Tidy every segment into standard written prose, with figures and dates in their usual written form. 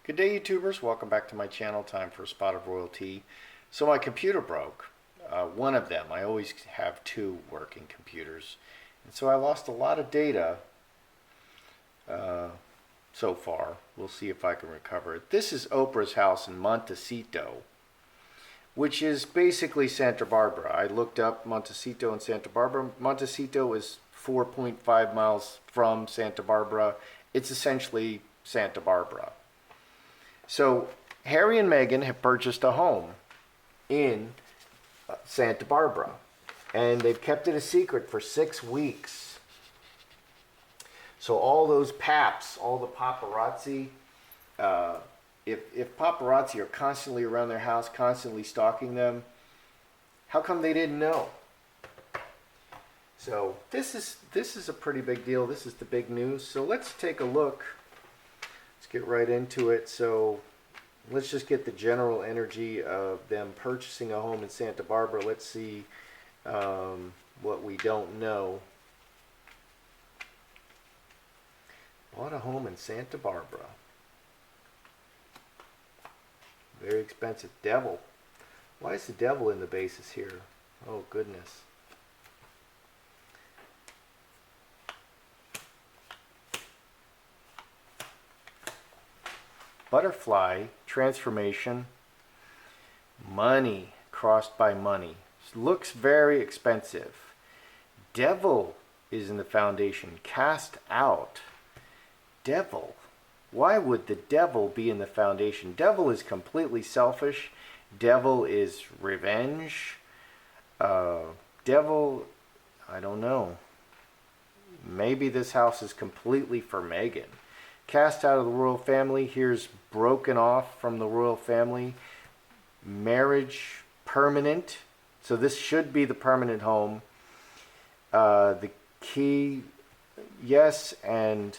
Good day, YouTubers. Welcome back to my channel. Time for a spot of royalty. So my computer broke. One of them. I always have two working computers. And so I lost a lot of data so far. We'll see if I can recover it. This is Oprah's house in Montecito, which is basically Santa Barbara. I looked up Montecito and Santa Barbara. Montecito is 4.5 miles from Santa Barbara. It's essentially Santa Barbara. So Harry and Meghan have purchased a home in Santa Barbara, and they've kept it a secret for 6 weeks. So all those paps, all the paparazzi, if paparazzi are constantly around their house, constantly stalking them, how come they didn't know? So this is a pretty big deal. This is the big news. So let's take a look. Let's get right into it. So let's just get the general energy of them purchasing a home in Santa Barbara. Let's see what we don't know. Bought a home in Santa Barbara. Very expensive. Devil. Why is the devil in the basis here? Oh, goodness. Butterfly, transformation, money, crossed by money. Looks very expensive. Devil is in the foundation, cast out. Devil. Why would the devil be in the foundation? Devil is completely selfish. Devil is revenge. Devil, I don't know. Maybe this house is completely for Meghan. Cast out of the royal family. Here's broken off from the royal family. Marriage permanent. So this should be the permanent home. The key, yes, and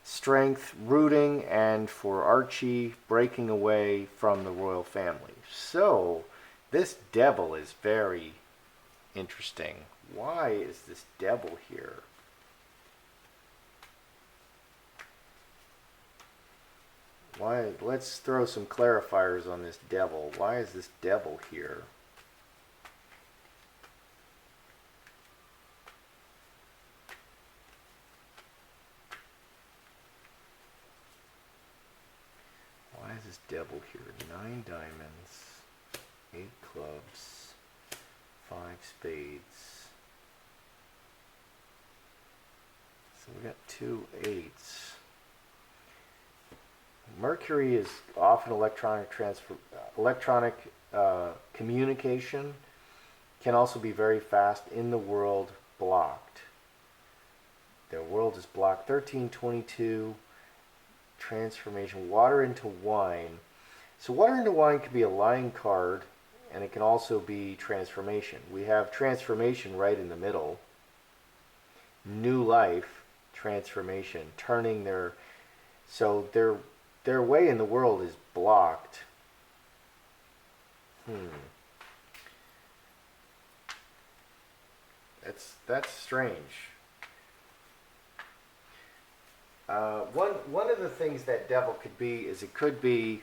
strength, rooting, and for Archie, breaking away from the royal family. So this devil is very interesting. Why is this devil here? Why? Let's throw some clarifiers on this devil. Why is this devil here? Why is this devil here? 9 diamonds, 8 clubs, 5 spades. So we got 2 8s. Mercury is often electronic communication. Can also be very fast. In the world, blocked. Their world is blocked. 1322. Transformation. Water into wine. So water into wine could be a lying card, and it can also be transformation. We have transformation right in the middle. New life, transformation, turning their, so their way in the world is blocked. That's strange. One of the things that devil could be is it could be,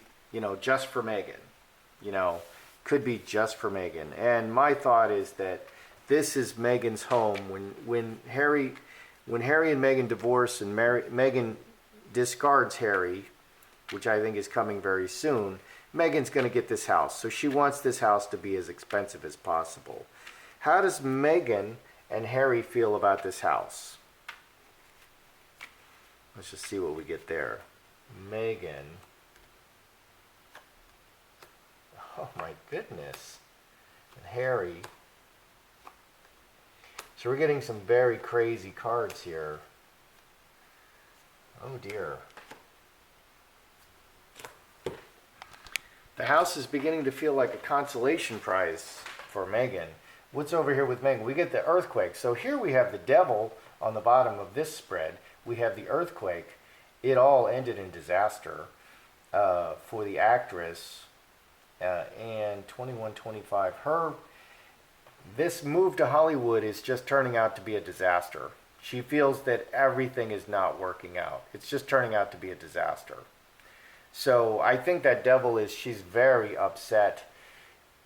just for Meghan. Could be just for Meghan. And my thought is that this is Meghan's home. When Harry and Meghan divorce and Meghan discards Harry, which I think is coming very soon, Meghan's going to get this house. So she wants this house to be as expensive as possible. How does Meghan and Harry feel about this house? Let's just see what we get there. Meghan. Oh my goodness. And Harry. So we're getting some very crazy cards here. Oh dear. The house is beginning to feel like a consolation prize for Meghan. What's over here with Meghan? We get the earthquake. So here we have the devil on the bottom of this spread. We have the earthquake. It all ended in disaster for the actress. And 2125. This move to Hollywood is just turning out to be a disaster. She feels that everything is not working out. It's just turning out to be a disaster. So I think that devil she's very upset.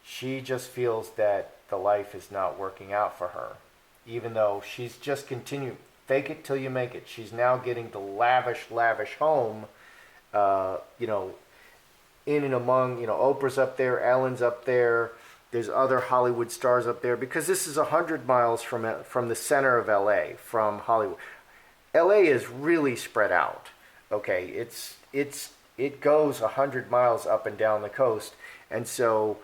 She just feels that the life is not working out for her, even though she's just continuing, fake it till you make it. She's now getting the lavish home, you know, in and among, you know, Oprah's up there, Ellen's up there, there's other Hollywood stars up there, because this is 100 miles from the center of LA, from Hollywood. LA is really spread out. Okay, it goes 100 miles up and down the coast, and so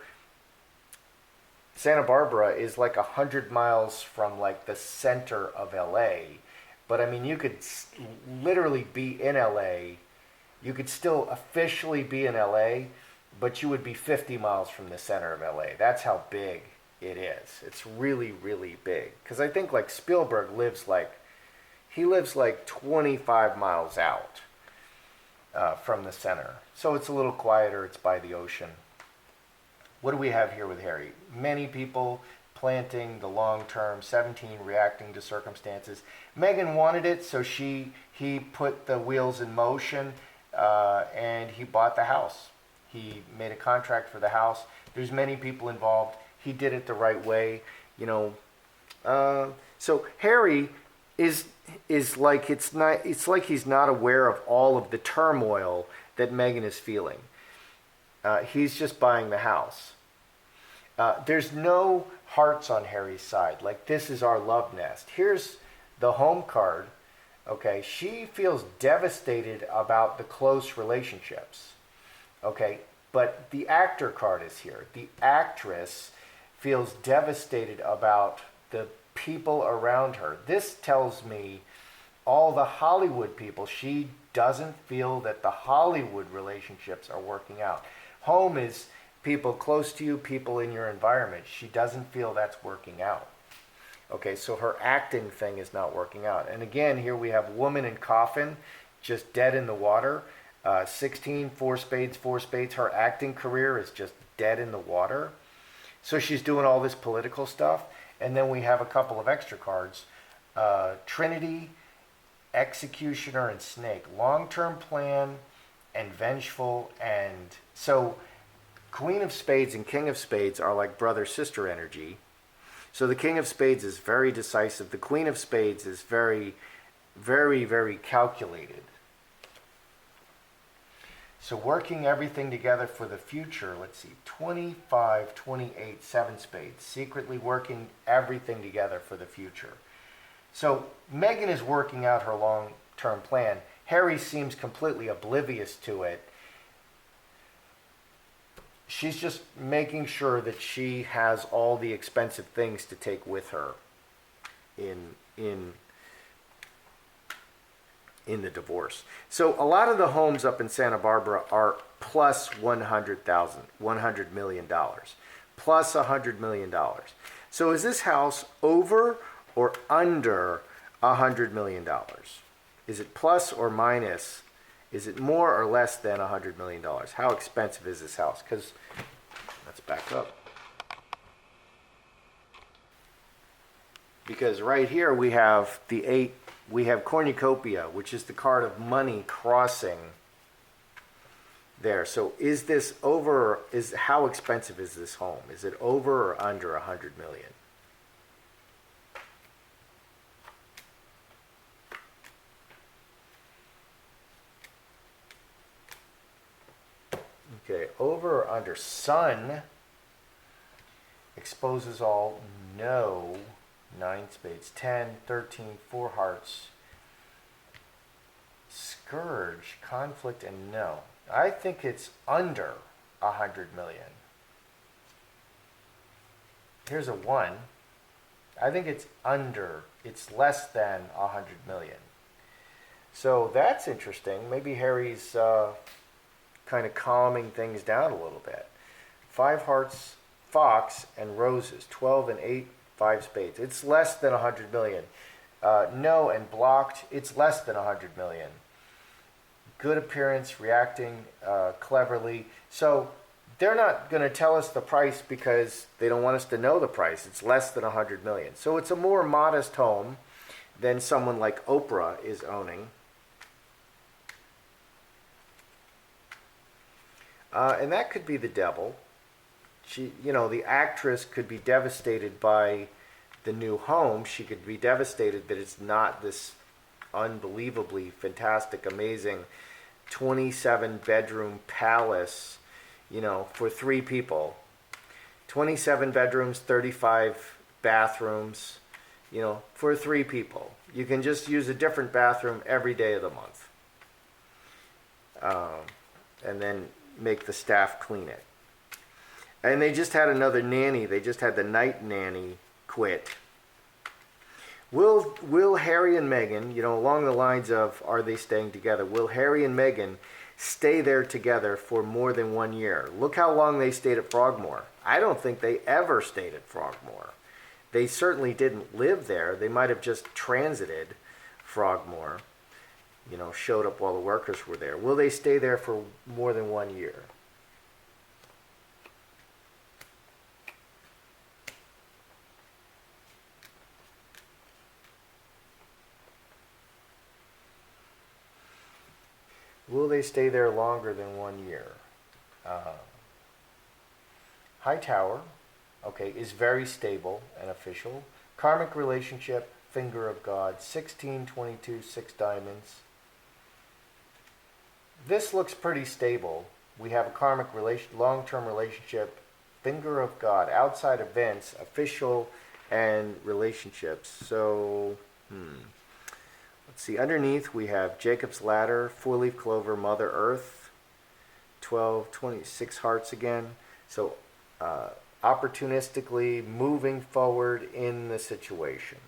Santa Barbara is like 100 miles from like the center of LA. But I mean, you could literally be in LA. You could still officially be in LA, but you would be 50 miles from the center of LA. That's how big it is. It's really, really big. Because I think like Spielberg lives like 25 miles out from the center. So it's a little quieter. It's by the ocean. What do we have here with Harry? Many people planting the long term, 17 reacting to circumstances. Meghan wanted it, so he put the wheels in motion, and he bought the house. He made a contract for the house. There's many people involved. He did it the right way, you know. So Harry is like it's like he's not aware of all of the turmoil that Meghan is feeling. He's just buying the house. There's no hearts on Harry's side. Like, this is our love nest. Here's the home card. Okay, she feels devastated about the close relationships. Okay, but the actor card is here. The actress feels devastated about the people around her. This tells me all the Hollywood people, she doesn't feel that the Hollywood relationships are working out. Home is people close to you, people in your environment. She doesn't feel that's working out. Okay, so her acting thing is not working out. And again, here we have woman in coffin, just dead in the water. 16, 4 spades, 4 spades. Her acting career is just dead in the water. So she's doing all this political stuff. And then we have a couple of extra cards. Trinity, Executioner, and Snake. Long-term plan and vengeful. And so Queen of Spades and King of Spades are like brother-sister energy. So the King of Spades is very decisive. The Queen of Spades is very, very, very calculated. So working everything together for the future, let's see, 25, 28, 7 spades. Secretly working everything together for the future. So Meghan is working out her long-term plan. Harry seems completely oblivious to it. She's just making sure that she has all the expensive things to take with her in the divorce. So a lot of the homes up in Santa Barbara are plus $100 million, plus $100 million. So is this house over or under $100 million? Is it plus or minus? Is it more or less than $100 million? How expensive is this house? Because, let's back up. Because right here we have the 8, we have cornucopia, which is the card of money crossing there. So is this over, how expensive is this home? Is it over or under $100 million? Okay, over or under? Sun exposes all, no. 9 spades, 10, 13, 4 hearts. Scourge, conflict, and no. I think it's under 100 million. Here's a 1. I think it's under, it's less than 100 million. So that's interesting. Maybe Harry's kind of calming things down a little bit. 5 hearts, fox, and roses. 12 and 8, 5 spades. It's less than 100 million. No and blocked. It's less than 100 million. Good appearance, reacting cleverly. So they're not going to tell us the price because they don't want us to know the price. It's less than 100 million. So it's a more modest home than someone like Oprah is owning. And that could be the devil. The actress could be devastated by the new home. She could be devastated that it's not this unbelievably fantastic, amazing 27 bedroom palace, for 3 people. 27 bedrooms, 35 bathrooms, for 3 people. You can just use a different bathroom every day of the month. And then make the staff clean it. And they just had another nanny. They just had the night nanny quit. Will Harry and Meghan, along the lines of, are they staying together? Will Harry and Meghan stay there together for more than 1 year? Look how long they stayed at Frogmore. I don't think they ever stayed at Frogmore. They certainly didn't live there. They might have just transited Frogmore, showed up while the workers were there. Will they stay there for more than 1 year? Will they stay there longer than 1 year? Hightower, is very stable and official. Karmic relationship, finger of God, 16, 22, 6 diamonds. This looks pretty stable. We have a karmic long-term relationship, finger of God, outside events, official, and relationships. So, let's see. Underneath, we have Jacob's Ladder, 4-leaf clover, Mother Earth, 12, 26 hearts again. So, opportunistically moving forward in the situation.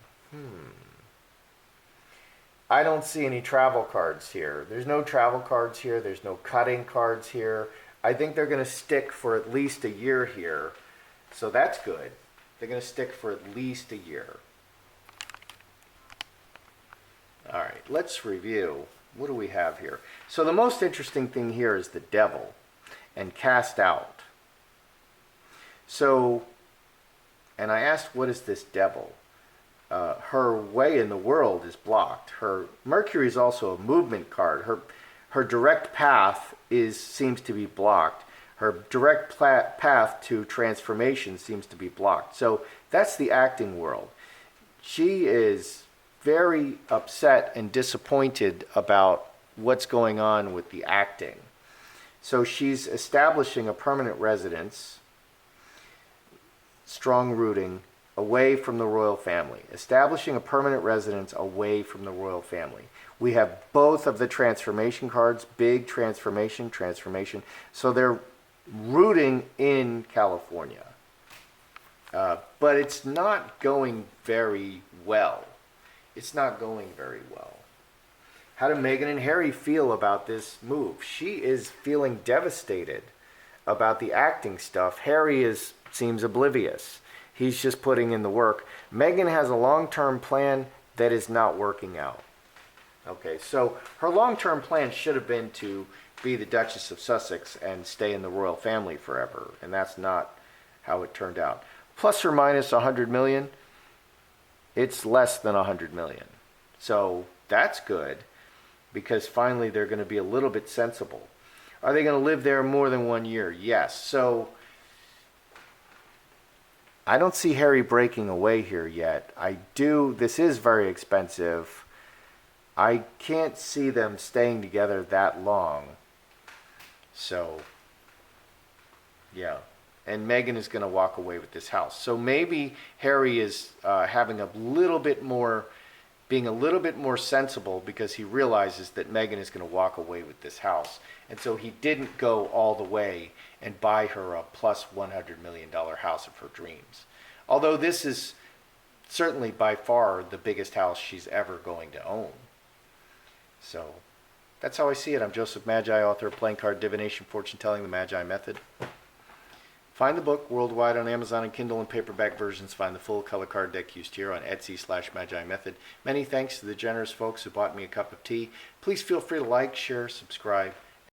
I don't see any travel cards here. There's no travel cards here. There's no cutting cards here. I think they're going to stick for at least a year here. So that's good. They're going to stick for at least a year. All right, let's review. What do we have here? So the most interesting thing here is the devil and cast out. So, and I asked, what is this devil? Her way in the world is blocked. Her Mercury is also a movement card. Her direct path seems to be blocked. Her direct path to transformation seems to be blocked. So that's the acting world. She is very upset and disappointed about what's going on with the acting. So she's establishing a permanent residence, strong rooting, away from the royal family. Establishing a permanent residence away from the royal family. We have both of the transformation cards, big transformation. So they're rooting in California. But it's not going very well. How do Meghan and Harry feel about this move? She is feeling devastated about the acting stuff. Harry seems oblivious. He's just putting in the work. Meghan has a long-term plan that is not working out. Okay, so her long-term plan should have been to be the Duchess of Sussex and stay in the royal family forever, and that's not how it turned out. Plus or minus 100 million, it's less than 100 million. So that's good, because finally they're going to be a little bit sensible. Are they going to live there more than 1 year? Yes. So I don't see Harry breaking away here yet. This is very expensive. I can't see them staying together that long. So, yeah. And Meghan is going to walk away with this house. So maybe Harry is being a little bit more sensible, because he realizes that Meghan is going to walk away with this house. And so he didn't go all the way and buy her a plus $100 million house of her dreams. Although this is certainly by far the biggest house she's ever going to own. So that's how I see it. I'm Joseph Magi, author of Playing Card Divination, Fortune Telling, the Magi Method. Find the book worldwide on Amazon and Kindle and paperback versions. Find the full color card deck used here on Etsy/Magi Method. Many thanks to the generous folks who bought me a cup of tea. Please feel free to like, share, subscribe.